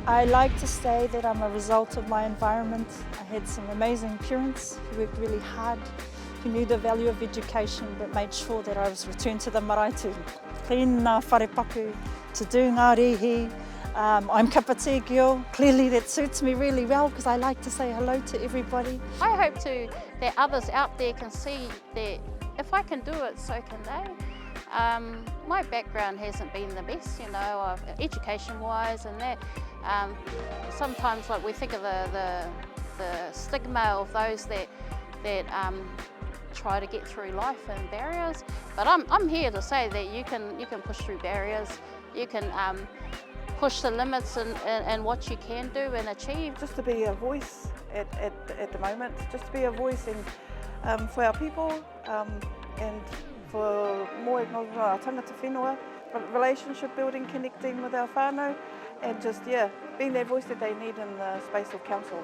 I like to say that I'm a result of my environment. I had some amazing parents who worked really hard, who knew the value of education but made sure that I was returned to the maraetu. Tēnā wharepaku, te do ngā rihi. I'm Kapategio. Clearly that suits me really well because I like to say hello to everybody. I hope that others out there can see that if I can do it, so can they. My background hasn't been the best, education-wise and that. Sometimes we think of the stigma of those that try to get through life and barriers, but I'm here to say that you can push through barriers, you can push the limits and what you can do and achieve. Just to be a voice at the moment, just to be a voice and for our people and for more acknowledgement of our tangata whenua, relationship building, connecting with our whānau, and just being that voice that they need in the space of council.